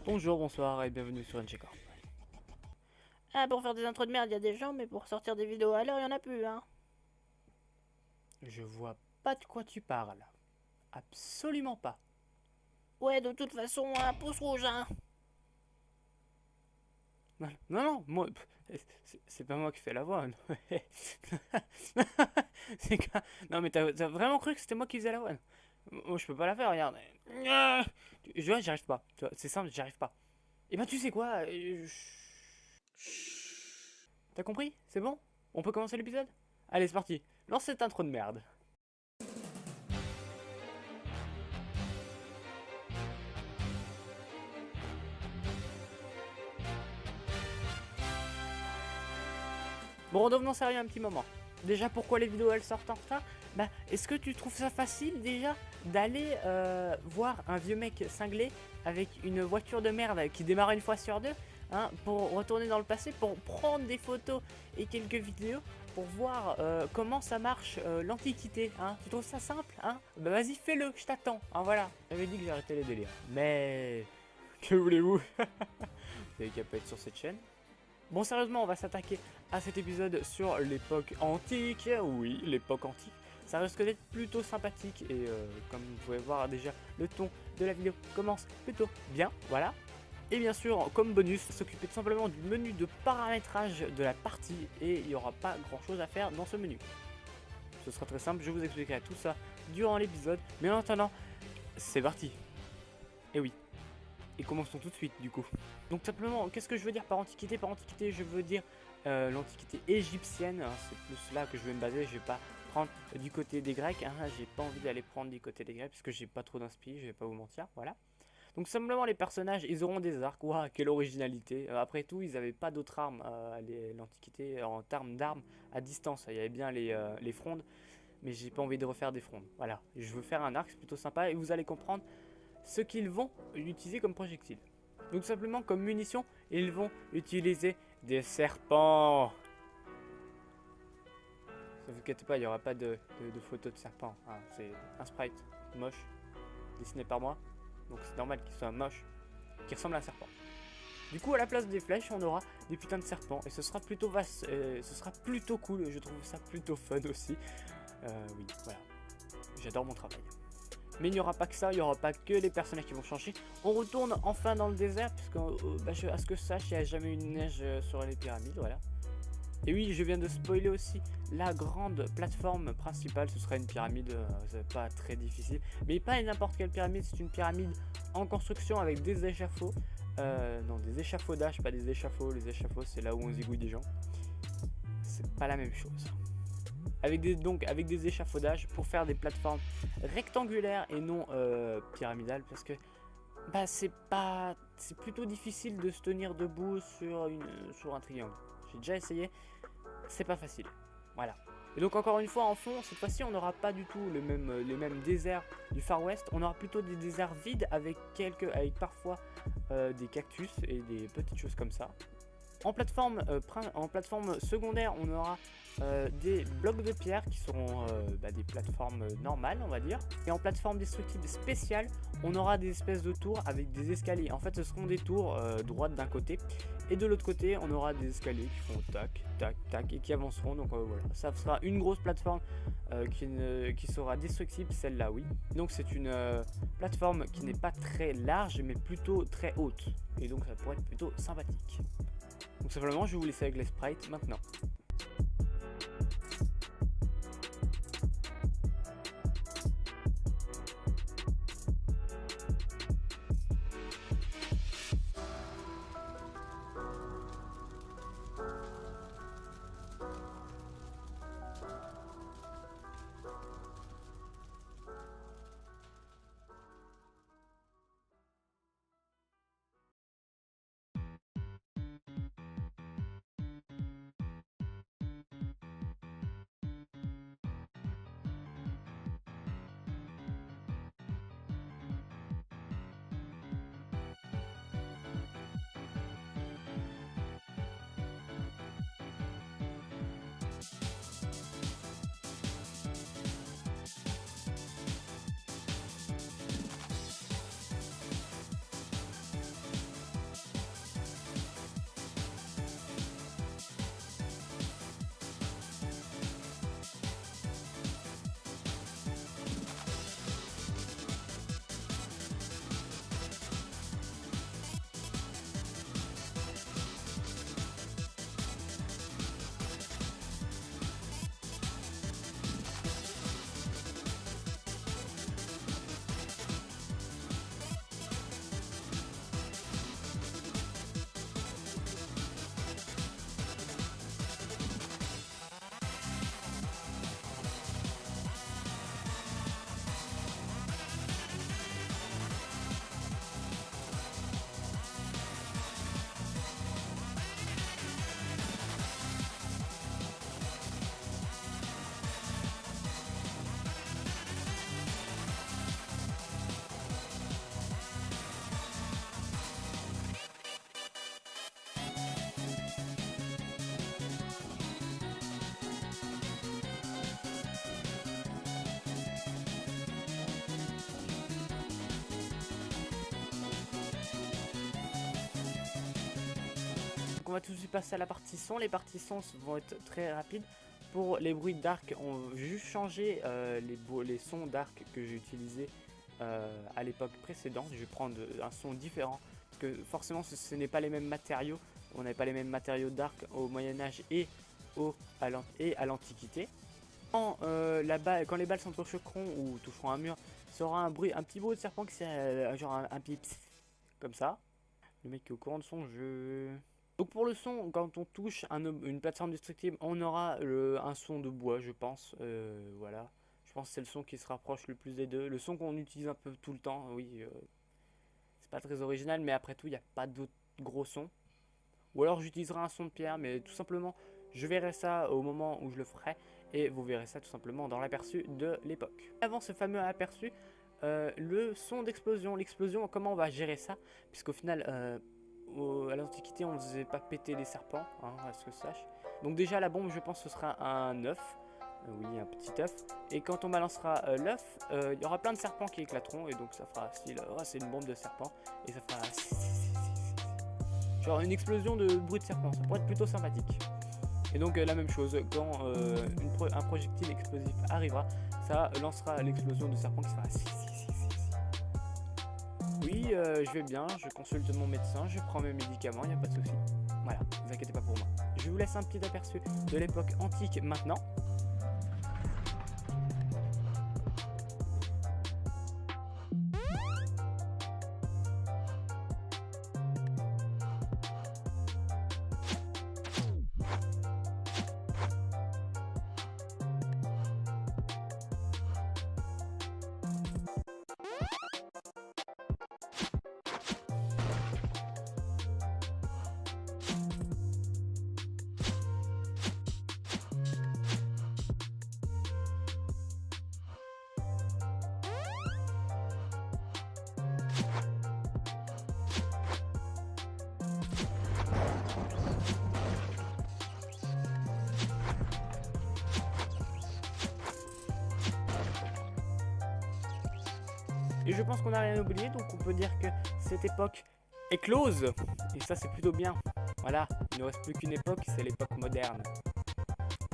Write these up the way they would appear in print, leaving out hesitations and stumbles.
Bonjour, bonsoir et bienvenue sur NGCorp. Ah, pour faire des intros de merde, il y a des gens, mais pour sortir des vidéos à l'heure, il y en a plus, hein. Je vois pas de quoi tu parles. Absolument pas. Ouais, de toute façon, un pouce rouge, hein. Non, non, non, moi, c'est pas moi qui fais la voix. Non, non, mais t'as vraiment cru que c'était moi qui faisais la voix? Moi, je peux pas la faire, regarde. Je vois, j'y arrive pas. Tu vois, c'est simple, j'y arrive pas. Et ben, tu sais quoi? T'as compris? C'est bon? On peut commencer l'épisode? Allez, c'est parti. Lance cette intro de merde. Bon, redevenons sérieux un petit moment. Déjà, pourquoi les vidéos elles sortent en retard? Bah, est-ce que tu trouves ça facile déjà d'aller voir un vieux mec cinglé avec une voiture de merde qui démarre une fois sur deux, hein, pour retourner dans le passé, pour prendre des photos et quelques vidéos, pour voir comment ça marche l'Antiquité, hein? Tu trouves ça simple, hein? Bah vas-y, fais-le, je t'attends, hein, voilà. J'avais dit que j'arrêtais les délires. Mais... Que voulez-vous? Vous savez qu'à pas être sur cette chaîne. Bon, sérieusement, on va s'attaquer à cet épisode sur l'époque antique. Oui, l'époque antique. Ça risque d'être plutôt sympathique et comme vous pouvez voir déjà, le ton de la vidéo commence plutôt bien, voilà. Et bien sûr, comme bonus, s'occuper tout simplement du menu de paramétrage de la partie et il n'y aura pas grand chose à faire dans ce menu. Ce sera très simple, je vous expliquerai tout ça durant l'épisode. Mais en attendant, c'est parti. Et oui, et commençons tout de suite du coup. Donc simplement, qu'est-ce que je veux dire par antiquité? Par antiquité, je veux dire l'antiquité égyptienne, hein, c'est plus là que je vais me baser, je vais pas prendre du côté des Grecs, hein, j'ai pas envie d'aller prendre du côté des Grecs parce que j'ai pas trop d'inspi, je vais pas vous mentir, voilà. Donc simplement les personnages, ils auront des arcs, waouh, quelle originalité. Après tout, ils avaient pas d'autres armes à l'Antiquité en termes d'armes à distance, il y avait bien les frondes, mais j'ai pas envie de refaire des frondes, voilà. Je veux faire un arc, c'est plutôt sympa et vous allez comprendre ce qu'ils vont utiliser comme projectile. Donc simplement comme munition, ils vont utiliser des serpents. Ne vous inquiétez pas, il n'y aura pas de photo de serpent, hein. C'est un sprite moche, dessiné par moi. Donc c'est normal qu'il soit moche, qu'il ressemble à un serpent. Du coup, à la place des flèches, on aura des putains de serpents. Et ce sera plutôt vaste, ce sera plutôt cool. Je trouve ça plutôt fun aussi. Oui, voilà. J'adore mon travail. Mais il n'y aura pas que ça, il n'y aura pas que les personnages qui vont changer. On retourne enfin dans le désert, puisque à ce que je sache, il n'y a jamais eu de neige sur les pyramides, voilà. Et oui, je viens de spoiler aussi la grande plateforme principale, ce sera une pyramide, c'est pas très difficile. Mais pas n'importe quelle pyramide, c'est une pyramide en construction avec des échafauds. Non, des échafaudages, pas des échafauds. Les échafauds, c'est là où on zigouille des gens. C'est pas la même chose. Avec des échafaudages pour faire des plateformes rectangulaires et non pyramidales, parce que bah c'est plutôt difficile de se tenir debout sur un triangle. J'ai déjà essayé, c'est pas facile. Voilà. Et donc encore une fois en fond, cette fois-ci on n'aura pas du tout les mêmes déserts du Far West, on aura plutôt des déserts vides avec parfois des cactus et des petites choses comme ça. En plateforme secondaire, on aura des blocs de pierre qui seront des plateformes normales, on va dire. Et en plateforme destructible spéciale, on aura des espèces de tours avec des escaliers. En fait, ce seront des tours droites d'un côté. Et de l'autre côté, on aura des escaliers qui font tac, tac, tac et qui avanceront. Donc voilà, ça sera une grosse plateforme qui sera destructible, celle-là, oui. Donc c'est une plateforme qui n'est pas très large, mais plutôt très haute. Et donc ça pourrait être plutôt sympathique. Donc simplement, je vais vous laisser avec les sprites maintenant. on va tout de suite passer à la partie son. Les parties son vont être très rapides. Pour les bruits d'arc, on va juste changer les sons d'arc que j'ai utilisés à l'époque précédente. Je vais prendre un son différent parce que forcément ce n'est pas les mêmes matériaux. On n'avait pas les mêmes matériaux d'arc au Moyen-Âge et à l'Antiquité. Quand les balles s'entrechoqueront ou toucheront un mur, ça aura un petit bruit de serpent qui c'est genre un petit pss, comme ça. Le mec est au courant de son jeu. Donc pour le son, quand on touche une plateforme destructible, on aura un son de bois, je pense. Voilà. Je pense que c'est le son qui se rapproche le plus des deux. Le son qu'on utilise un peu tout le temps, oui. C'est pas très original, mais après tout, il n'y a pas d'autres gros sons. Ou alors j'utiliserai un son de pierre, mais tout simplement, je verrai ça au moment où je le ferai. Et vous verrez ça tout simplement dans l'aperçu de l'époque. Avant ce fameux aperçu, le son d'explosion. L'explosion, comment on va gérer ça? Puisqu'au final, à l'Antiquité, on ne faisait pas péter les serpents, hein, à ce que je sache. Donc déjà, la bombe, je pense que ce sera un œuf. Oui, un petit œuf. Et quand on balancera l'œuf, il y aura plein de serpents qui éclateront. Et donc ça fera style, oh, c'est une bombe de serpent. Et ça fera genre une explosion de bruit de serpent. Ça pourrait être plutôt sympathique. Et donc la même chose, quand un projectile explosif arrivera, ça lancera l'explosion de serpent qui fera Oui, je vais bien, je consulte mon médecin, je prends mes médicaments, il n'y a pas de souci. Voilà, ne vous inquiétez pas pour moi. Je vous laisse un petit aperçu de l'époque antique maintenant. Et je pense qu'on n'a rien oublié, donc on peut dire que cette époque est close. Et ça, c'est plutôt bien. Voilà, il ne reste plus qu'une époque, c'est l'époque moderne.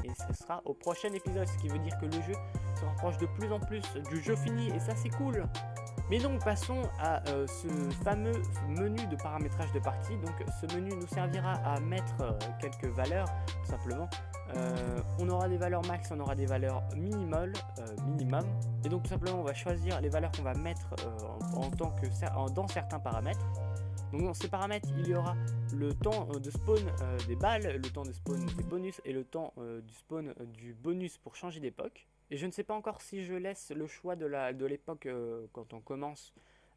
Et ce sera au prochain épisode, ce qui veut dire que le jeu se rapproche de plus en plus du jeu fini, et ça, c'est cool. Mais donc, passons à ce fameux menu de paramétrage de partie. Donc, ce menu nous servira à mettre quelques valeurs, tout simplement. On aura des valeurs max, on aura des valeurs minimum. Et donc tout simplement on va choisir les valeurs qu'on va mettre dans certains paramètres. Donc dans ces paramètres il y aura le temps de spawn des balles, le temps de spawn des bonus et le temps du spawn du bonus pour changer d'époque. Et je ne sais pas encore si je laisse le choix de l'époque quand on commence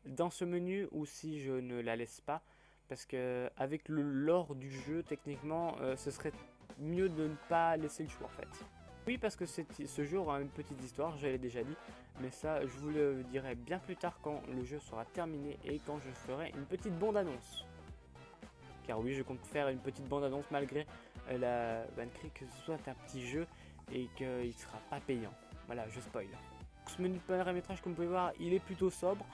dans ce menu ou si je ne la laisse pas. Parce que avec le lore du jeu techniquement ce serait mieux de ne pas laisser le choix en fait. Oui, parce que ce jeu aura une petite histoire, je l'ai déjà dit, mais ça je vous le dirai bien plus tard quand le jeu sera terminé et quand je ferai une petite bande-annonce. Car oui, je compte faire une petite bande-annonce malgré la bannerie que ce soit un petit jeu et qu'il ne sera pas payant. Voilà, je spoil. Ce menu de paramétrage, comme vous pouvez voir, il est plutôt sobre.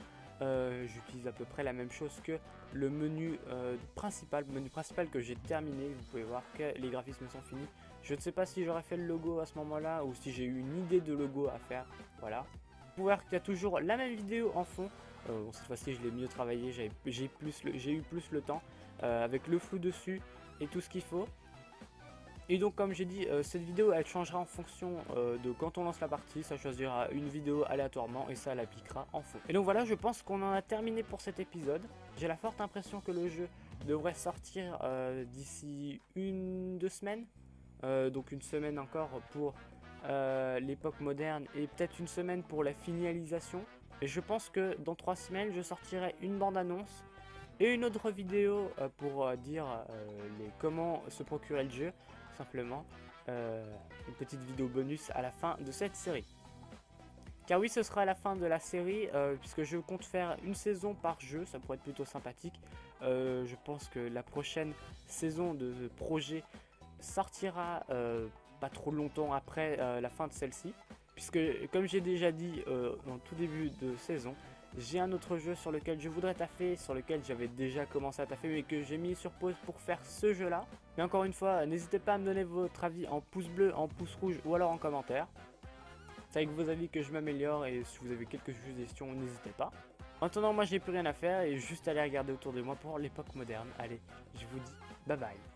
J'utilise à peu près la même chose que le menu principal que j'ai terminé. Vous pouvez voir que les graphismes sont finis. Je ne sais pas si j'aurais fait le logo à ce moment-là ou si j'ai eu une idée de logo à faire. Voilà. Vous pouvez voir qu'il y a toujours la même vidéo en fond. Bon, cette fois-ci, je l'ai mieux travaillé. J'ai eu plus le temps avec le flou dessus et tout ce qu'il faut. Et donc comme j'ai dit, cette vidéo elle changera en fonction de quand on lance la partie, ça choisira une vidéo aléatoirement et ça l'appliquera en fond. Et donc voilà, je pense qu'on en a terminé pour cet épisode. J'ai la forte impression que le jeu devrait sortir d'ici 1-2 semaines. Donc une semaine encore pour l'époque moderne et peut-être une semaine pour la finalisation. Et je pense que dans 3 semaines, je sortirai une bande-annonce et une autre vidéo pour dire comment se procurer le jeu. Simplement une petite vidéo bonus à la fin de cette série. Car oui, ce sera la fin de la série puisque je compte faire une saison par jeu, ça pourrait être plutôt sympathique. Je pense que la prochaine saison de projet sortira pas trop longtemps après la fin de celle-ci. Puisque comme j'ai déjà dit en tout début de saison, j'ai un autre jeu sur lequel je voudrais taffer, sur lequel j'avais déjà commencé à taffer mais que j'ai mis sur pause pour faire ce jeu là. Mais encore une fois, n'hésitez pas à me donner votre avis en pouce bleu, en pouce rouge ou alors en commentaire. C'est avec vos avis que je m'améliore et si vous avez quelques suggestions, n'hésitez pas. En attendant, moi je n'ai plus rien à faire et juste aller regarder autour de moi pour l'époque moderne. Allez, je vous dis bye bye.